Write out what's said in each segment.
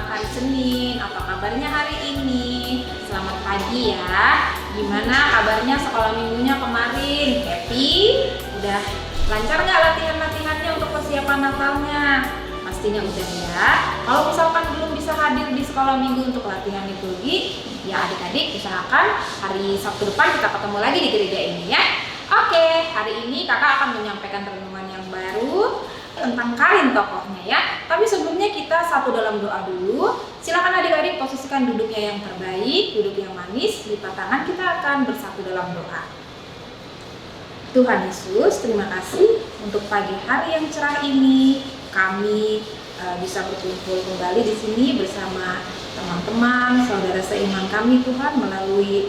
Selamat hari Senin, apa kabarnya hari ini? Selamat pagi ya. Gimana kabarnya sekolah minggunya kemarin? Happy? Udah lancar nggak latihan-latihannya untuk persiapan Natalnya? Pastinya udah ya. Kalau misalkan belum bisa hadir di sekolah minggu untuk latihan liturgi, ya adik-adik usahakan hari Sabtu depan kita ketemu lagi di gereja ini ya. Oke, hari ini kakak akan menyampaikan renungan yang baru tentang Karin tokohnya ya. Tapi sebelumnya kita satu dalam doa dulu. Silakan adik-adik posisikan duduknya yang terbaik, duduk yang manis, lipat tangan, kita akan bersatu dalam doa. Tuhan Yesus, terima kasih untuk pagi hari yang cerah ini. Kami bisa berkumpul kembali di sini bersama teman-teman, saudara seiman kami Tuhan melalui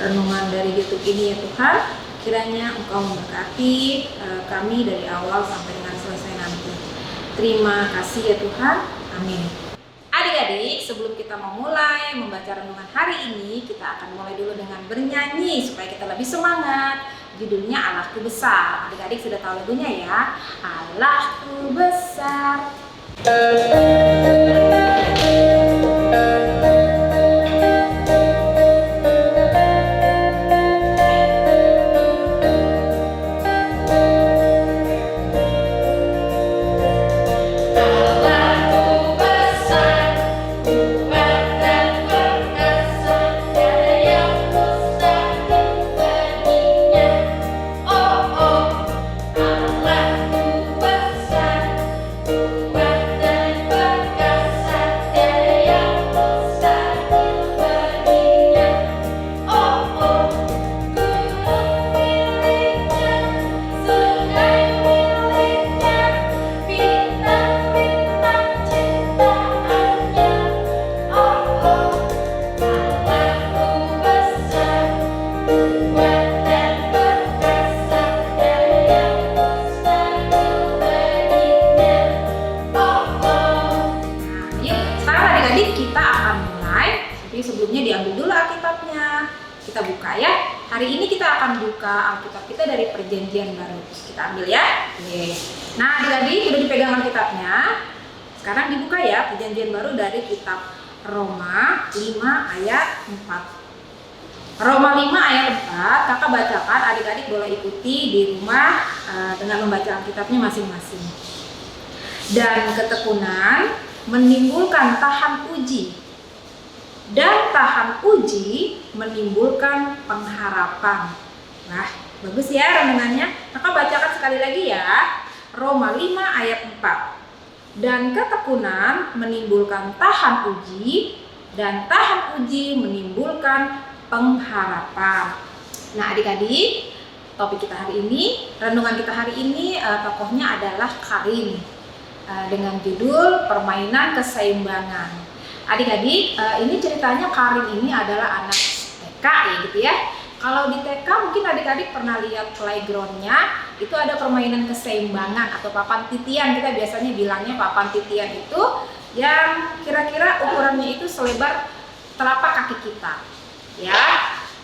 renungan dari YouTube ini ya Tuhan. Kiranya Engkau memberkati kami dari awal sampai dengan selesai nanti. Terima kasih ya Tuhan. Amin. Adik-adik, sebelum kita memulai membaca renungan hari ini, kita akan mulai dulu dengan bernyanyi supaya kita lebih semangat. Judulnya Allahku Besar. Adik-adik sudah tahu lagunya ya? Allahku besar. Sebelumnya diambil dulu Alkitabnya, kita buka ya. Hari ini kita akan buka Alkitab kita dari Perjanjian Baru. Kita ambil ya. Nah, adik-adik udah dipegang Alkitabnya. Sekarang dibuka ya Perjanjian Baru dari kitab Roma 5 ayat 4. Roma 5 ayat 4, kakak bacakan, adik-adik boleh ikuti di rumah dengan membaca Alkitabnya masing-masing. Dan ketekunan menimbulkan tahan uji, dan tahan uji menimbulkan pengharapan. Nah, bagus ya renungannya. Maka bacakan sekali lagi ya. Roma 5 ayat 4. Dan ketekunan menimbulkan tahan uji, dan tahan uji menimbulkan pengharapan. Nah, adik-adik, topik kita hari ini, renungan kita hari ini tokohnya adalah Karin dengan judul Permainan Keseimbangan. Adik-adik, ini ceritanya Karin ini adalah anak TK ya gitu ya. Kalau di TK mungkin adik-adik pernah lihat playgroundnya, itu ada permainan keseimbangan atau papan titian. Kita biasanya bilangnya papan titian itu yang kira-kira ukurannya itu selebar telapak kaki kita. Ya,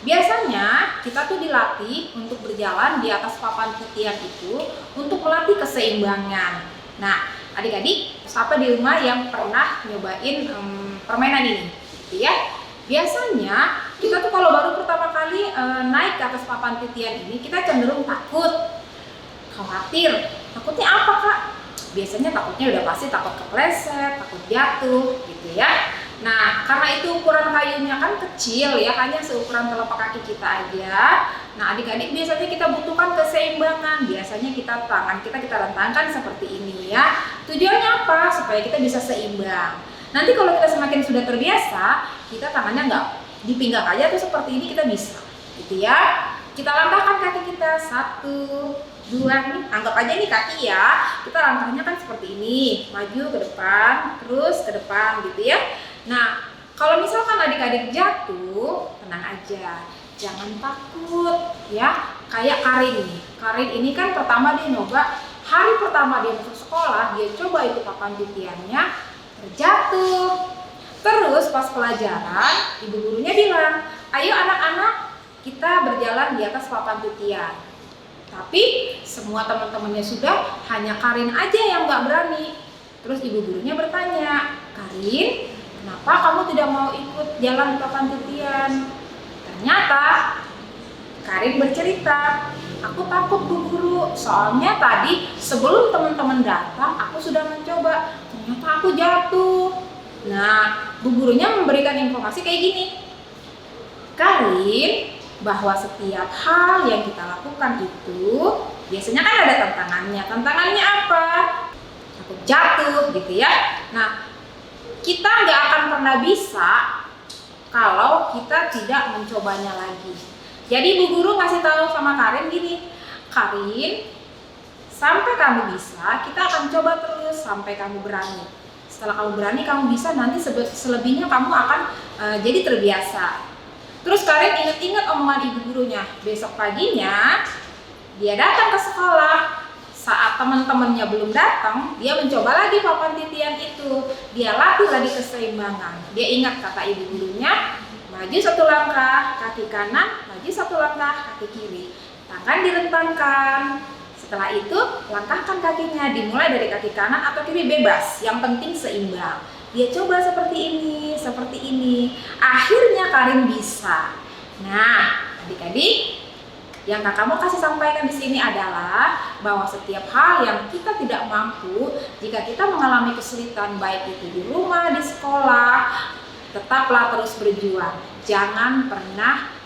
biasanya kita tuh dilatih untuk berjalan di atas papan titian itu untuk melatih keseimbangan. Nah, adik-adik, siapa di rumah yang pernah nyobain permainan ini? Gitu ya. Biasanya kita tuh kalau baru pertama kali naik ke atas papan titian ini, kita cenderung takut, khawatir. Takutnya apa Kak? Biasanya takutnya udah pasti takut kepleset, takut jatuh, gitu ya. Nah, karena itu ukuran kayunya kan kecil ya, hanya seukuran telapak kaki kita aja. Nah, adik-adik biasanya kita butuhkan keseimbangan. Biasanya tangan kita rentangkan seperti ini ya. Tujuannya apa? Supaya kita bisa seimbang. Nanti kalau kita semakin sudah terbiasa, kita tangannya nggak di pinggang aja tuh seperti ini kita bisa, gitu ya. Kita langkahkan kaki kita 1, 2, nih, anggap aja ini kaki ya. Kita langkahnya kan seperti ini, maju ke depan, terus ke depan gitu ya. Nah, kalau misalkan adik-adik jatuh, tenang aja, jangan takut ya. Kayak Karin nih. Karin ini kan pertama dia nyoba, hari pertama dia masuk sekolah, dia coba itu papan titiannya, terjatuh. Terus pas pelajaran, ibu gurunya bilang, ayo anak-anak kita berjalan di atas papan titian. Tapi semua teman-temannya sudah, hanya Karin aja yang nggak berani. Terus ibu gurunya bertanya, Karin, kenapa kamu tidak mau ikut jalan ke panitian? Ternyata Karin bercerita, aku takut Bu Guru, soalnya tadi sebelum teman-teman datang aku sudah mencoba, ternyata aku jatuh. Nah, Bu Gurunya memberikan informasi kayak gini, Karin, bahwa setiap hal yang kita lakukan itu biasanya kan ada tantangannya. Tantangannya apa? Takut jatuh gitu ya. Nah, kita nggak akan pernah bisa kalau kita tidak mencobanya lagi. Jadi Bu Guru ngasih tahu sama Karin gini, Karin, sampai kamu bisa, kita akan coba terus sampai kamu berani. Setelah kamu berani, kamu bisa, nanti selebihnya kamu akan jadi terbiasa. Terus Karin ingat-ingat omongan ibu gurunya. Besok paginya dia datang ke sekolah. Saat teman-temannya belum datang, dia mencoba lagi papan titian itu. Dia latih lagi keseimbangan. Dia ingat kata ibu gurunya, maju satu langkah, kaki kanan, maju satu langkah, kaki kiri. Tangan direntangkan. Setelah itu, langkahkan kakinya, dimulai dari kaki kanan atau kiri bebas. Yang penting seimbang. Dia coba seperti ini, seperti ini. Akhirnya Karin bisa. Nah, adik-adik, yang kakak mau kasih sampaikan di sini adalah bahwa setiap hal yang kita tidak mampu, jika kita mengalami kesulitan baik itu di rumah, di sekolah, tetaplah terus berjuang. Jangan pernah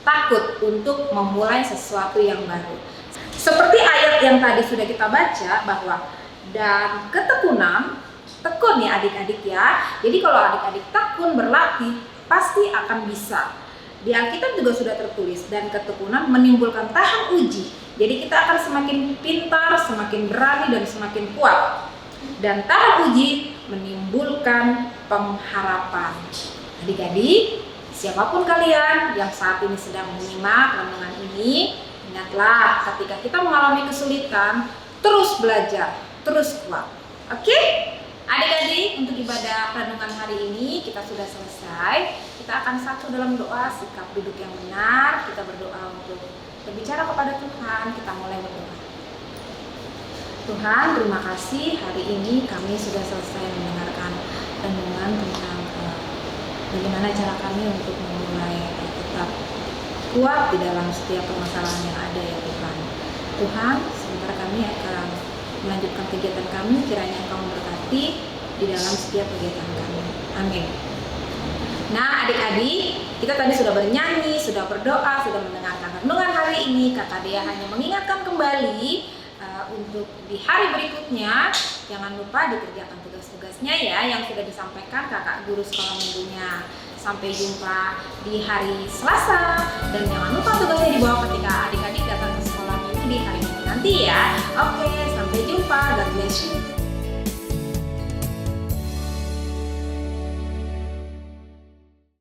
takut untuk memulai sesuatu yang baru. Seperti ayat yang tadi sudah kita baca bahwa dan ketekunan, tekun ya adik-adik ya. Jadi kalau adik-adik tekun berlatih, pasti akan bisa. Di Alkitab juga sudah tertulis, dan ketekunan menimbulkan tahan uji. Jadi kita akan semakin pintar, semakin berani, dan semakin kuat. Dan tahan uji menimbulkan pengharapan. Adik-adik, siapapun kalian yang saat ini sedang menyimak renungan ini, ingatlah ketika kita mengalami kesulitan, terus belajar, terus kuat. Oke? Adik-adik, untuk ibadah renungan hari ini kita sudah selesai. Kita akan satu dalam doa, sikap duduk yang benar. Kita berdoa untuk berbicara kepada Tuhan. Kita mulai berdoa. Tuhan, terima kasih hari ini kami sudah selesai mendengarkan renungan tentang bagaimana cara kami untuk memulai tetap kuat di dalam setiap permasalahan yang ada ya Tuhan. Tuhan, sementara kami akan melanjutkan kegiatan kami, kiranya Engkau memberkati di dalam setiap kegiatan kami. Amin. Nah adik-adik, kita tadi sudah bernyanyi, sudah berdoa, sudah mendengarkan renungan hari ini. Kakak Dea hanya mengingatkan kembali untuk di hari berikutnya, jangan lupa dikerjakan tugas-tugasnya ya yang sudah disampaikan kakak guru sekolah minggunya. Sampai jumpa di hari Selasa, dan jangan lupa tugasnya dibawa ketika adik-adik datang ke sekolah minggu di hari Minggu nanti ya. Oke, sampai jumpa. God bless you.